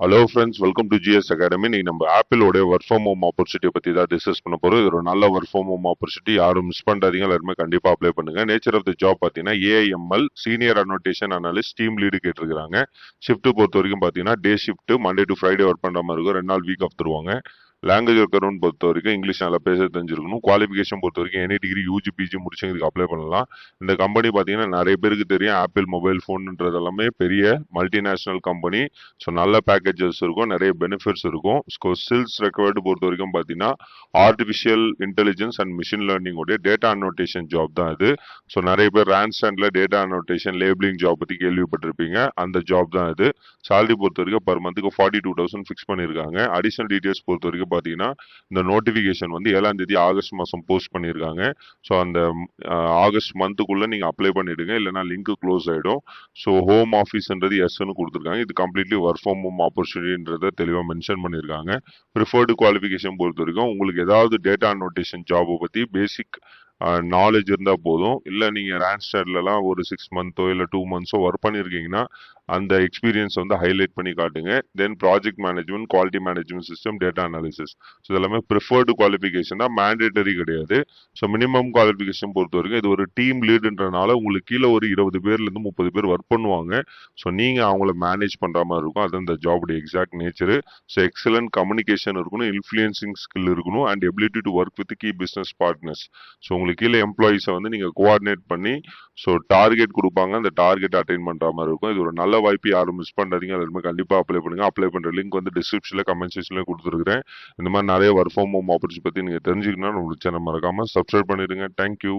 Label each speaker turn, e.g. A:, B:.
A: Hello friends, welcome to GS academy. நீ நம்ம ஆப்பிளோட work from home opportunity பத்தி தான் டிஸ்கஸ் பண்ண போறோம். இது ஒரு நல்ல ஒர்க் ஃப்ரம் ஹோம் ஆப்பர்ச்சுனிட்டி, யாரும் மிஸ் பண்ணாதீங்க. எல்லாருமே கண்டிப்பா அப்ளை பண்ணுங்க. நேச்சர் ஆஃப் த ஜாப் பாத்தீங்கன்னா AIML senior annotation analyst team lead கேட்டிருக்காங்க. ஷிஃப்ட் பொறுத்த வரைக்கும் பாத்தீங்கன்னா day shift, Monday to Friday work பண்ற மாதிரி இருக்கும். 2 நாள் வீக் ஆஃப் தருவாங்க. லாங்குவேஜ் ஒர்க்கர்னு பொறுத்த வரைக்கும் இங்கிலீஷ் நல்லா பேச தெரிஞ்சிருக்கணும். குவாலிஃபிகேஷன் பொறுத்த வரைக்கும் எனி டிகிரி யூஜி பிஜி முடிச்சவங்களுக்கு அப்ளை பண்ணலாம். இந்த கம்பெனி பாத்தீங்கன்னா நிறைய பேருக்கு தெரியும், ஆப்பிள் மொபைல் போன்ன்றது எல்லாமே பெரிய மல்டிநேஷனல் கம்பெனி. ஸோ நல்ல பேக்கேஜஸ் இருக்கும், நிறைய பெனிஃபிட்ஸ் இருக்கும். ஸ்கில்ஸ் ரெக்வயர்டு பொறுத்த வரைக்கும் பார்த்தீங்கன்னா artificial intelligence and machine learning உடைய டேட்டா அனோட்டேஷன் ஜாப் தான் இது. ஸோ நிறைய பேர் ரேண்ட்ஸ்டாண்ட்ல டேட்டா அனோட்டேஷன் லேபிளிங் ஜாப் பற்றி கேள்விப்பட்டிருப்பீங்க. அந்த ஜாப் தான் இது. சேலரி பொறுத்த வரைக்கும் பர் மந்த்துக்கு 42,000 ஃபிக்ஸ் பண்ணியிருக்காங்க. அடிஷனல் டீடைல்ஸ் பொறுத்த வரைக்கும் பார்த்தீங்கன்னா இந்த நோட்டிஃபிகேஷன் வந்து 7ஆம் தேதி ஆகஸ்ட் மாதம் போஸ்ட் பண்ணியிருக்காங்க. ஸோ அந்த ஆகஸ்ட் மந்த்துக்குள்ள நீங்க அப்ளை பண்ணிடுங்க, இல்லைன்னா லிங்க் க்ளோஸ் ஆயிடும். ஸோ ஹோம் ஆஃபீஸ்ன்றது எஸ்ன்னு கொடுத்துருக்காங்க. இது கம்ப்ளீட்லி ஒர்க் ஃப்ரம் ஹோம் ஆப்பர்ச்சுனிட்டின்றத தெளிவாக மென்ஷன் பண்ணியிருக்காங்க. ப்ரிஃபர்டு குவாலிஃபிகேஷன் பொறுத்த வரைக்கும் உங்களுக்கு ஏதாவது டேட்டா அனோட்டேஷன் ஜாபை பற்றி பேசிக் நாலேஜ் இருந்தால் போதும். இல்லை நீங்கள் ரேண்ட்ஸ்டாட்லலாம் ஒரு 6 மந்த்தோ இல்லை 2 மந்த்ஸோ ஒர்க் பண்ணியிருக்கீங்கன்னா அந்த எக்ஸ்பீரியன்ஸ் வந்து ஹைலைட் பண்ணி காட்டுங்க. Then project management, quality management system, data analysis. So இதெல்லாமே ப்ரிஃபர்டு குவாலிஃபிகேஷன் தான், மேண்டேட்டரி கிடையாது. ஸோ மினிமம் குவாலிஃபிகேஷன் பொறுத்த வரைக்கும் இது ஒரு டீம் லீடுன்றனால உங்களுக்கு கீழே ஒரு 20 பேர்லேருந்து 30 பேர் ஒர்க் பண்ணுவாங்க. ஸோ நீங்கள் அவங்கள மேனேஜ் பண்ணுற மாதிரி இருக்கும். அது இந்த ஜாபுடைய exact nature. So excellent communication இருக்கணும், இன்ஃப்ளூயன்சிங் ஸ்கில் இருக்கணும், and ability to work with key business partners. So உங்களுக்கு கீழே எம்ப்ளாயிஸை வந்து நீங்கள் கோஆர்டினேட் பண்ணி ஸோ டார்கெட் கொடுப்பாங்க, அந்த டார்கெட் அட்டைன் பண்ணுற மாதிரி இருக்கும். இது ஒரு நல்ல வாய்ப்பு, யாரும் மிஸ் பண்ணாதீங்க. எல்லாருமே கண்டிப்பாக அப்ளை பண்ணுங்க. அப்ளை பண்ணுற லிங்க் வந்து டிஸ்கிரிப்ஷனில் கமெண்ட் செக்ஷனில் கொடுத்துருக்கிறேன். இந்த மாதிரி நிறைய ஒர்க் ஃப்ரம் ஹோம் ஆப்பர்ச்சுனிட்டி பற்றி நீங்கள் தெரிஞ்சுக்கணும்னா நம்மளுக்கு சேனல் மறக்காமல் சப்ஸ்கிரைப் பண்ணிடுங்க. தேங்க்யூ.